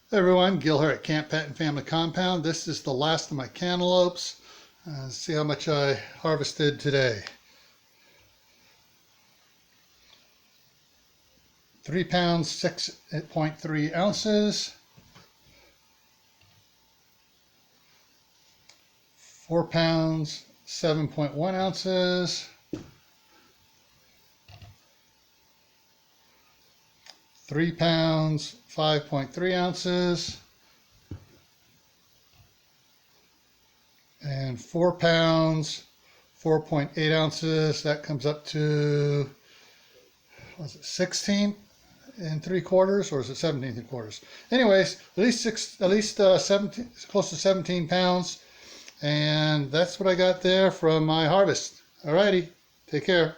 Hey everyone, Gil here at Camp Pet and Family Compound. This is the last of my cantaloupes. Let's see how much I harvested today. 3 pounds, 6.3 ounces. 4 pounds, 7.1 ounces. 3 pounds, 5.3 ounces. And 4 pounds, 4.8 ounces. That comes up to, was it 16 and 3/4, or is it 17 3/4? Anyways, at least 17, close to 17 pounds. And that's what I got there from my harvest. Alrighty, take care.